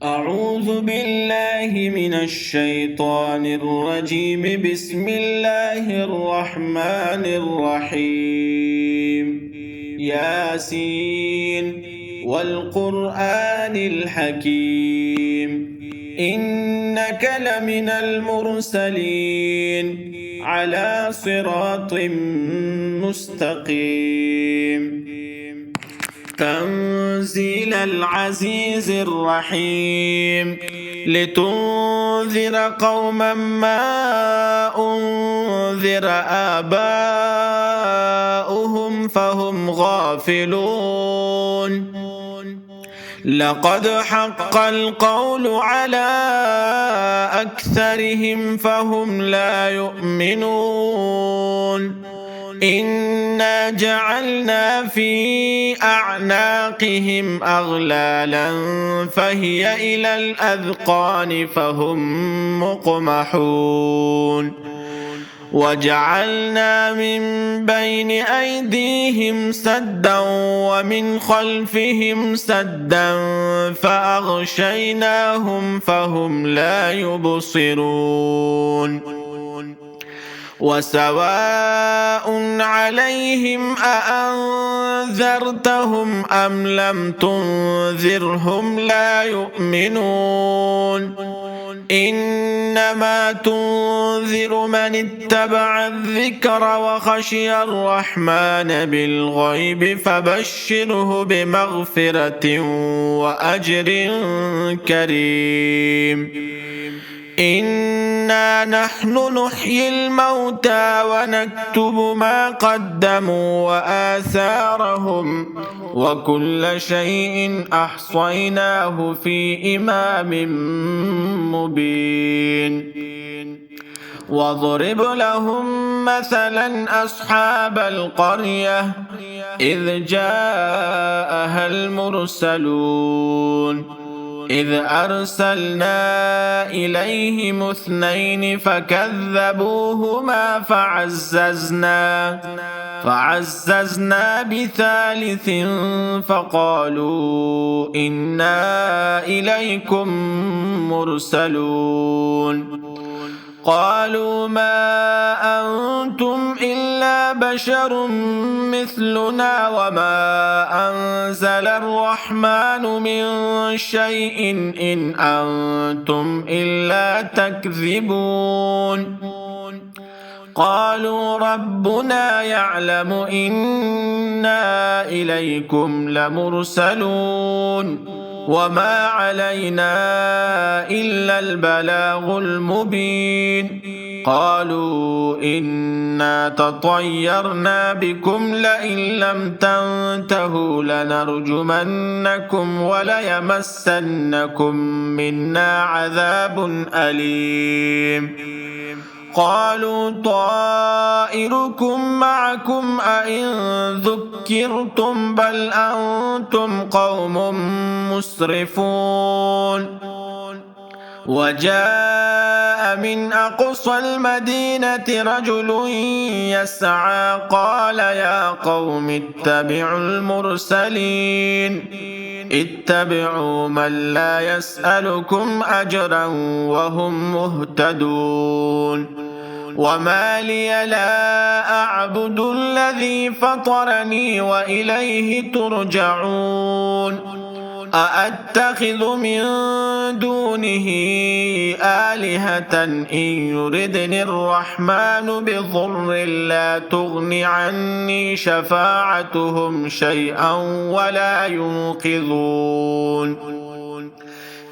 أعوذ بالله من الشيطان الرجيم. بسم الله الرحمن الرحيم. ياسين والقرآن الحكيم، إنك لمن المرسلين على صراط مستقيم. تنزيل العزيز الرحيم، لتنذر قوما ما أنذر آباؤهم فهم غافلون. لقد حق القول على أكثرهم فهم لا يؤمنون. إنا جعلنا في أعناقهم أغلالا فهي إلى الأذقان فهم مقمحون. وجعلنا من بين أيديهم سدا ومن خلفهم سدا فأغشيناهم فهم لا يبصرون. وسواء عليهم أأنذرتهم أم لم تنذرهم لا يؤمنون. إنما تنذر من اتبع الذكر وخشي الرحمن بالغيب فبشره بمغفرة وأجر كريم. إنا نحن نحيي الموتى ونكتب ما قدموا وآثارهم وكل شيء أحصيناه في إمام مبين. واضرب لهم مثلا أصحاب القرية إذ جاءها المرسلون إذ أرسلنا إليهم اثنين فكذبوهما فعززنا بثالث فقالوا إنا إليكم مرسلون. قالوا ما أنتم إلا بشر مثلنا وما أنزل الرحمن من شيء إن أنتم إلا تكذبون. قالوا ربنا يعلم إنا إليكم لمرسلون وما علينا إلا البلاغ المبين. قالوا إنا تطيرنا بكم لئن لم تنتهوا لنرجمنكم وليمسنكم منا عذاب أليم. قالوا طائركم معكم أئن ذكرتم بل أنتم قوم مسرفون. وجاء من أقصى المدينة رجل يسعى قال يا قوم اتبعوا المرسلين اتبعوا من لا يسألكم أجرا وهم مهتدون. وما لي لا أعبد الذي فطرني وإليه ترجعون. أأتخذ من دونه آلهة إن يردني الرحمن بضر لا تغن عني شفاعتهم شيئا ولا ينقذون.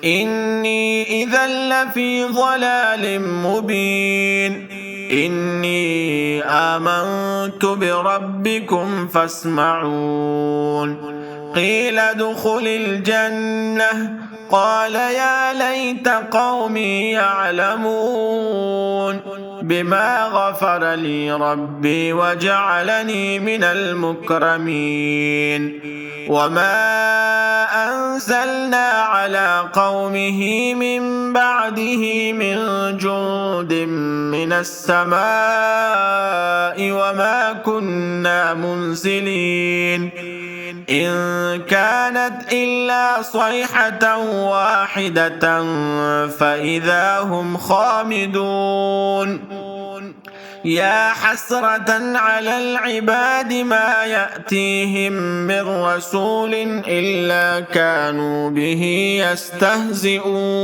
إني إذا لفي ضلال مبين. إني آمنت بربكم فاسمعون. قيل ادخل الجنة قال يا ليت قومي يعلمون بما غفر لي ربي وجعلني من المكرمين. وما أنزلنا على قومه من بعده من جند من السماء وما كنا منزلين. إن كانت إلا صيحة واحدة فإذا هم خامدون يا حسرة على العباد ما يأتيهم من رسول إلا كانوا به يستهزئون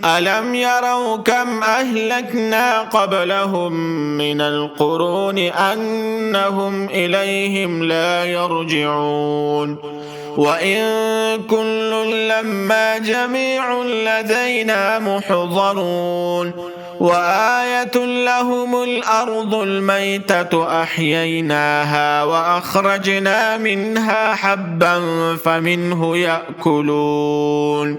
ألم يروا كم أهلكنا قبلهم من القرون أنهم إليهم لا يرجعون وإن كل لما جميع لدينا محضرون وآية لهم الأرض الميتة أحييناها وأخرجنا منها حبا فمنه يأكلون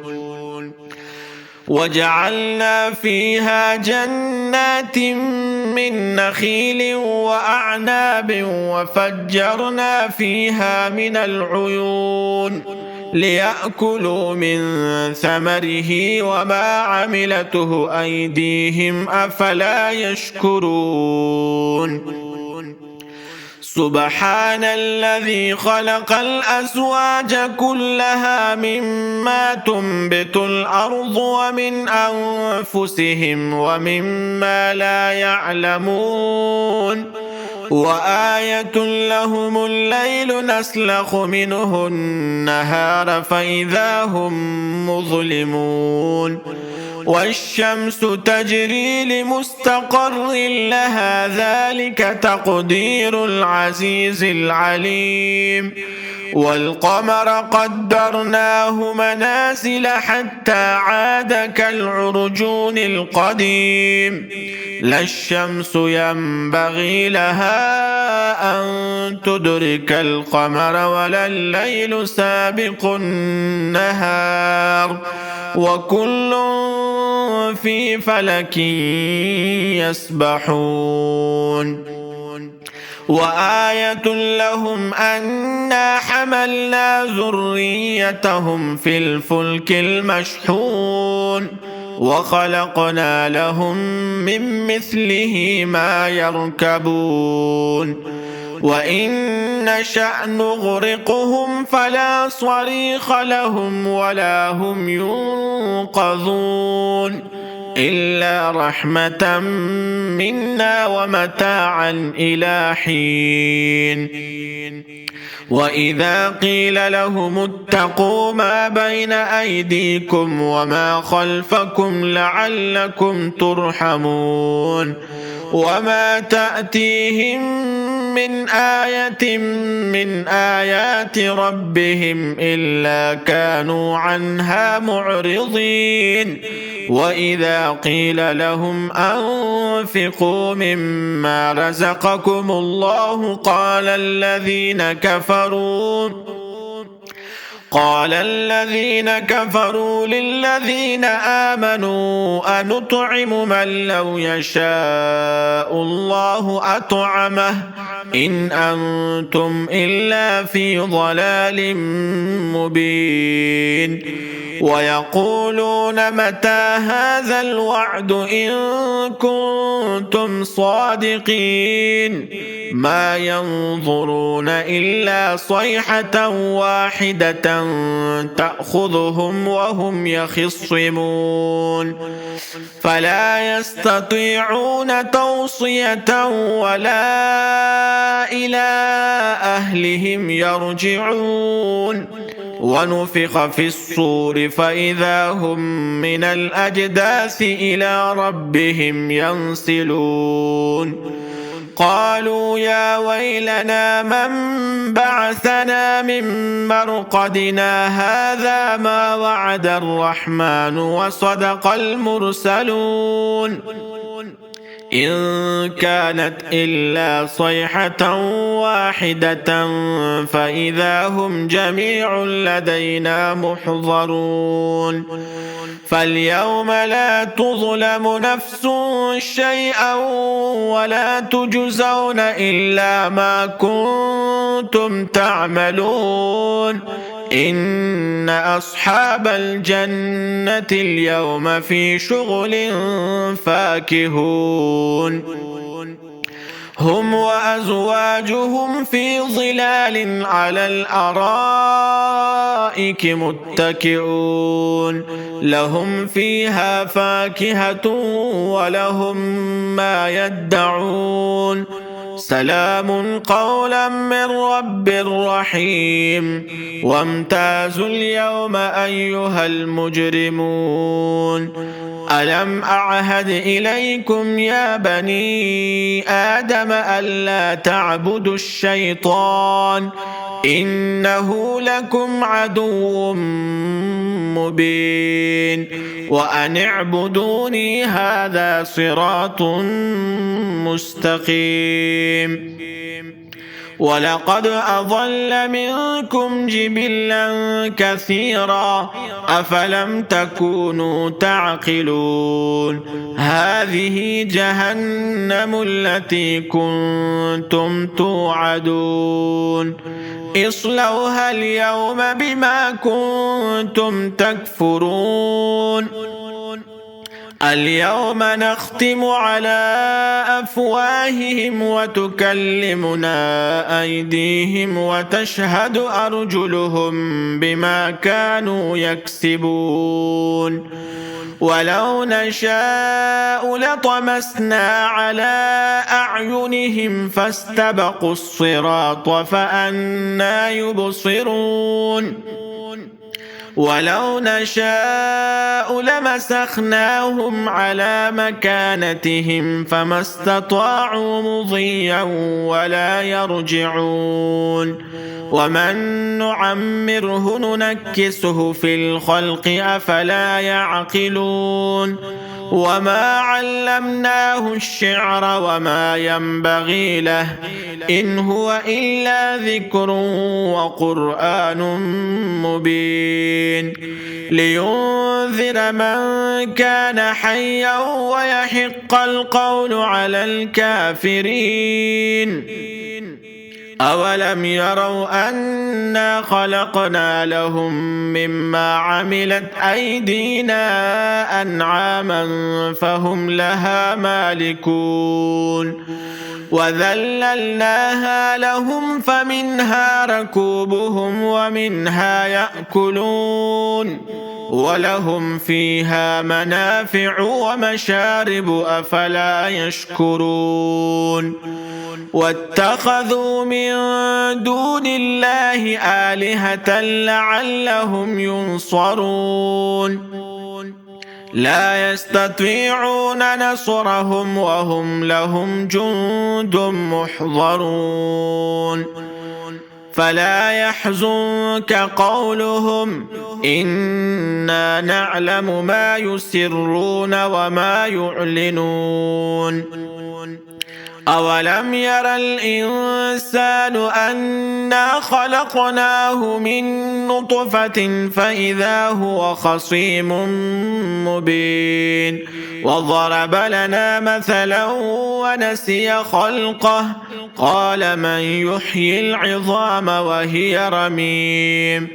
وجعلنا فيها جنات من نخيل وأعناب وفجرنا فيها من العيون ليأكلوا من ثمره وما عملته أيديهم أفلا يشكرون سبحان الذي خلق الأزواج كلها مما تنبت الأرض ومن أنفسهم ومما لا يعلمون وآية لهم الليل نسلخ منه النهار فإذا هم مظلمون والشمس تجري لمستقر لها ذلك تقدير العزيز العليم والقمر قدرناه منازل حتى عاد كالعرجون القديم لا الشمس ينبغي لها أن تدرك القمر ولا الليل سابق النهار وكل في فلك يسبحون وآية لهم أنا حملنا ذريتهم في الفلك المشحون وخلقنا لهم من مثله ما يركبون وإن نشأ نغرقهم فلا صريخ لهم ولا هم ينقذون إلا رحمة منا ومتاعا إلى حين وإذا قيل لهم اتقوا ما بين أيديكم وما خلفكم لعلكم ترحمون وما تأتيهم من آية من آيات ربهم إلا كانوا عنها معرضين وإذا قيل لهم أنفقوا مما رزقكم الله قال الذين كفروا للذين آمنوا أنطعم من لو يشاء الله أطعمه إن أنتم إلا في ضلال مبين ويقولون متى هذا الوعد إن كنتم صادقين ما ينظرون إلا صيحة واحدة تأخذهم وهم يخصمون فلا يستطيعون توصية ولا إلى أهلهم يرجعون ونفخ في الصور فإذا هم من الأجداث إلى ربهم ينسلون قالوا يا ويلنا من بعثنا من مرقدنا هذا ما وعد الرحمن وصدق المرسلون إن كانت إلا صيحة واحدة فإذا هم جميع لدينا محضرون فاليوم لا تظلم نفس شيئا ولا تجزون إلا ما كنتم تعملون إن أصحاب الجنة اليوم في شغل فاكهون هم وأزواجهم في ظلال على الأرائك متكئون لهم فيها فاكهة ولهم ما يدعون سلام قولا من رب رحيم وامتازوا اليوم أيها المجرمون ألم أعهد إليكم يا بني آدم ألا تعبدوا الشيطان إنه لكم عدو مبين وأن اعبدوني هذا صراط مستقيم ولقد أضل منكم جبلا كثيرا أفلم تكونوا تعقلون هذه جهنم التي كنتم توعدون اصلوها اليوم بما كنتم تكفرون اليوم نختم على أفواههم وتكلمنا أيديهم وتشهد أرجلهم بما كانوا يكسبون ولو نشاء لطمسنا على أعينهم فاستبقوا الصراط فأنى يبصرون ولو نشاء لمسخناهم على مكانتهم فما استطاعوا مضيا ولا يرجعون ومن نعمره ننكسه في الخلق أفلا يعقلون وما علمناه الشعر وما ينبغي له إن هو إلا ذكر وقرآن مبين لينذر من كان حيا ويحق القول على الكافرين أولم يروا أنا خلقنا لهم مما عملت أيدينا أنعاما فهم لها مالكون وذللناها لهم فمنها ركوبهم ومنها يأكلون ولهم فيها منافع ومشارب أفلا يشكرون واتخذوا من دون الله آلهة لعلهم ينصرون لا يستطيعون نصرهم وهم لهم جند محضرون فلا يحزنك قولهم إنا نعلم ما يسرون وما يعلنون أولم ير الإنسان أنا خلقناه من نطفة فإذا هو خصيم مبين وضرب لنا مثلا ونسي خلقه قال من يحيي العظام وهي رميم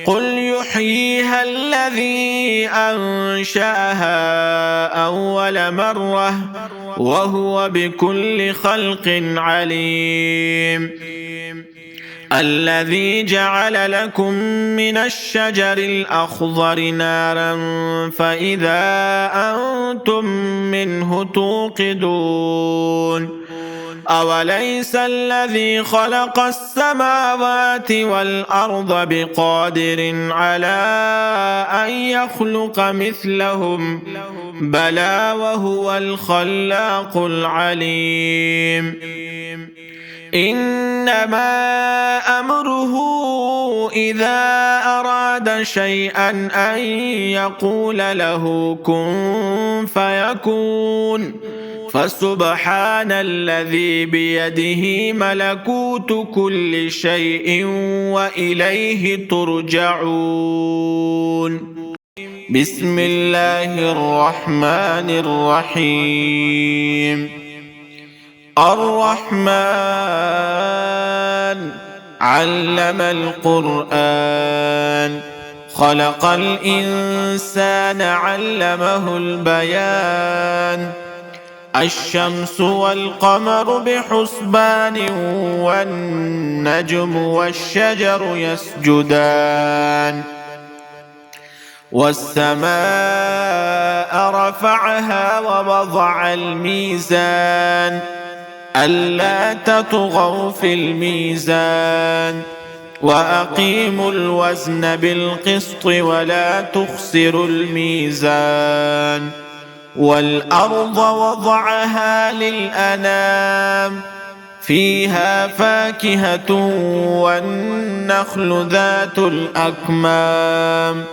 قل يحييها الذي أنشأها أول مرة وهو بكل خلق عليم الذي جعل لكم من الشجر الأخضر نارا فإذا أنتم منه توقدون أوليس الذي خلق السماوات والأرض بقادر على أن يخلق مثلهم بلى وهو الخلاق العليم إنما أمره إذا أراد شيئا أن يقول له كن فيكون فسبحان الذي بيده ملكوت كل شيء وإليه ترجعون بسم الله الرحمن الرحيم الرحمن علم القرآن خلق الإنسان علمه البيان الشمس والقمر بحسبان والنجم والشجر يسجدان والسماء رفعها ووضع الميزان ألا تطغوا في الميزان وأقيموا الوزن بالقسط ولا تخسروا الميزان والأرض وضعها للأنام فيها فاكهة والنخل ذات الأكمام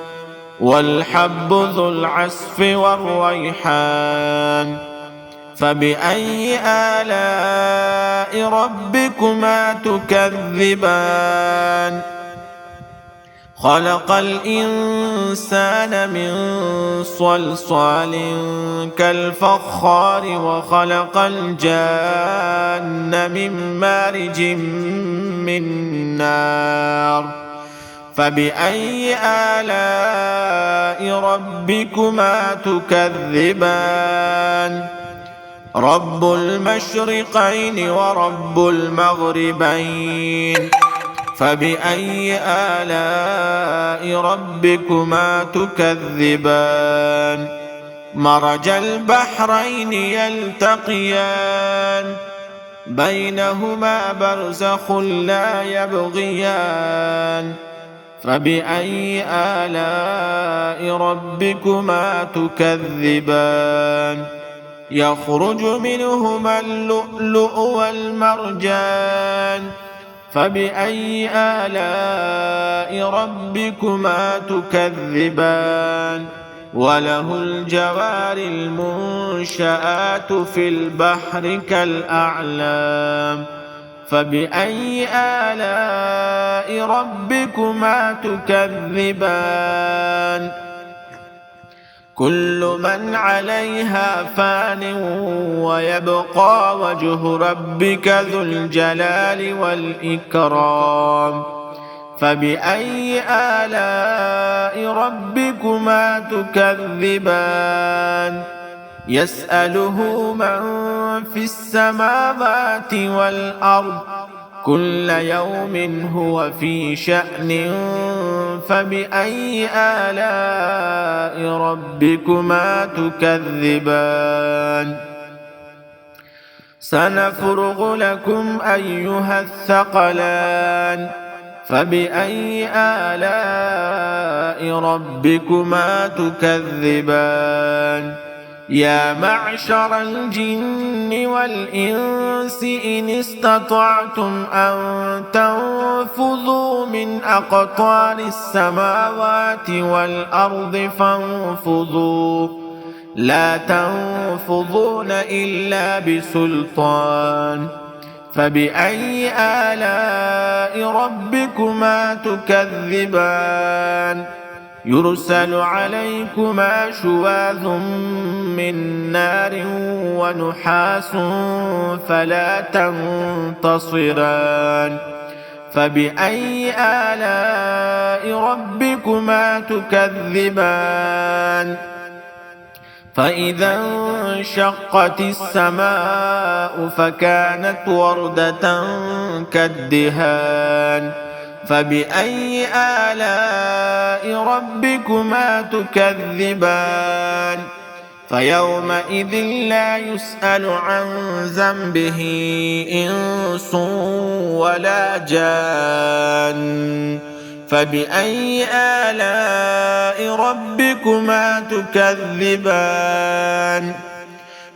والحب ذو العصف والريحان فبأي آلاء ربكما تكذبان خلق الإنسان من صلصال كالفخار وخلق الجان من مارج من نار فبأي آلاء ربكما تكذبان رب المشرقين ورب المغربين فبأي آلاء ربكما تكذبان مرج البحرين يلتقيان بينهما برزخ لا يبغيان فبأي آلاء ربكما تكذبان يخرج منهما اللؤلؤ والمرجان فبأي آلاء ربكما تكذبان وله الجوار المنشآت في البحر كالأعلام فبأي آلاء ربكما تكذبان كل من عليها فان ويبقى وجه ربك ذو الجلال والإكرام فبأي آلاء ربكما تكذبان يسأله من في السماوات والأرض كل يوم هو في شأن فبأي آلاء ربكما تكذبان سنفرغ لكم أيها الثقلان فبأي آلاء ربكما تكذبان يا معشر الجن والإنس إن استطعتم أن تنفذوا من أقطار السماوات والأرض فانفذوا لا تنفذون إلا بسلطان فبأي آلاء ربكما تكذبان يرسل عليكما شواظ من نار ونحاس فلا تنتصران فبأي آلاء ربكما تكذبان فإذا انشقت السماء فكانت وردة كالدهان فبأي آلاء ربكما تكذبان فيومئذ لا يسأل عن ذنبه إنس ولا جان فبأي آلاء ربكما تكذبان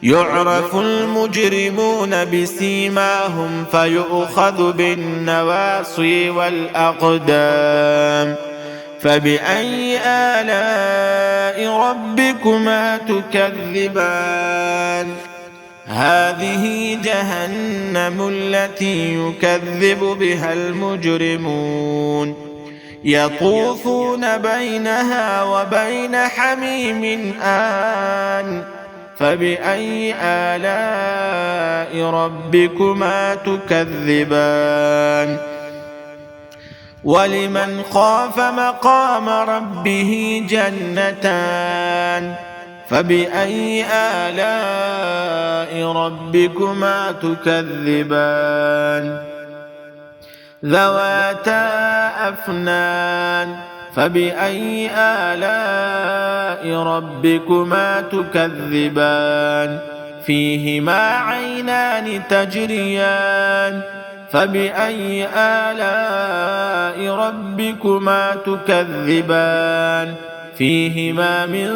يعرف المجرمون بسيماهم فيؤخذ بالنواصي والأقدام فبأي آلاء ربكما تكذبان هذه جهنم التي يكذب بها المجرمون يطوفون بينها وبين حميم آن فبأي آلاء ربكما تكذبان ولمن خاف مقام ربه جنتان فبأي آلاء ربكما تكذبان ذواتا أفنان فبأي آلاء ربكما تكذبان فيهما عينان تجريان فبأي آلاء ربكما تكذبان فيهما من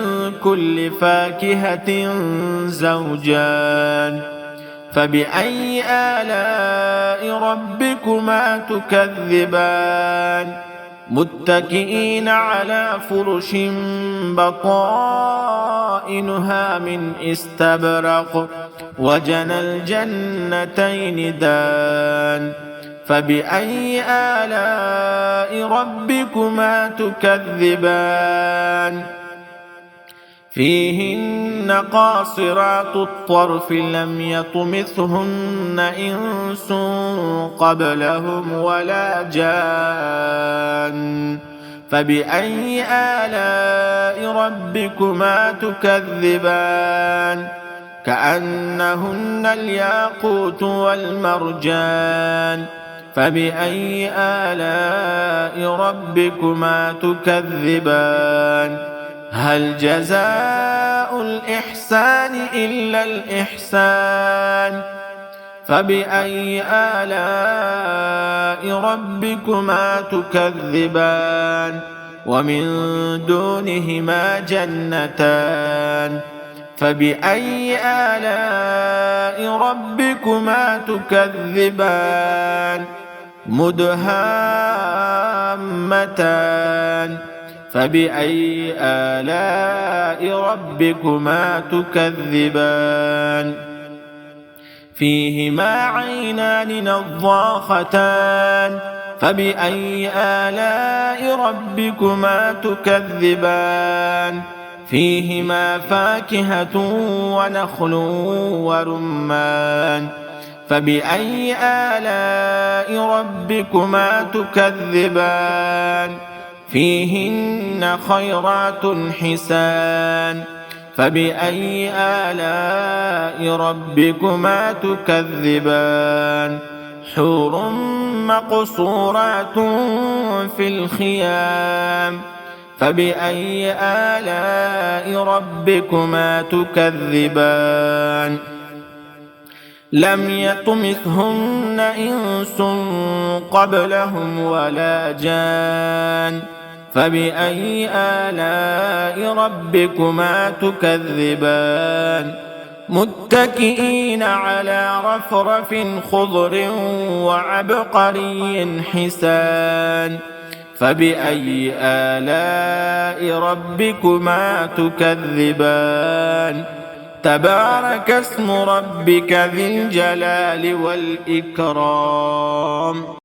كل فاكهة زوجان فبأي آلاء ربكما تكذبان متكئين على فرش بطائنها من استبرق وجنى الجنتين دان فبأي آلاء ربكما تكذبان فيهن قاصرات الطرف لم يطمثهن إنس قبلهم ولا جان فبأي آلاء ربكما تكذبان كأنهن الياقوت والمرجان فبأي آلاء ربكما تكذبان هل جزاء الإحسان إلا الإحسان فبأي آلاء ربكما تكذبان ومن دونهما جنتان فبأي آلاء ربكما تكذبان مدهامتان فبأي آلاء ربكما تكذبان فيهما عينان نضاختان فبأي آلاء ربكما تكذبان فيهما فاكهة ونخل ورمان فبأي آلاء ربكما تكذبان فيهن خيرات حسان فبأي آلاء ربكما تكذبان حور مقصورات في الخيام فبأي آلاء ربكما تكذبان لم يطمثهن إنس قبلهم ولا جان فبأي آلاء ربكما تكذبان متكئين على رفرف خضر وعبقري حسان فبأي آلاء ربكما تكذبان تبارك اسم ربك ذي الجلال والإكرام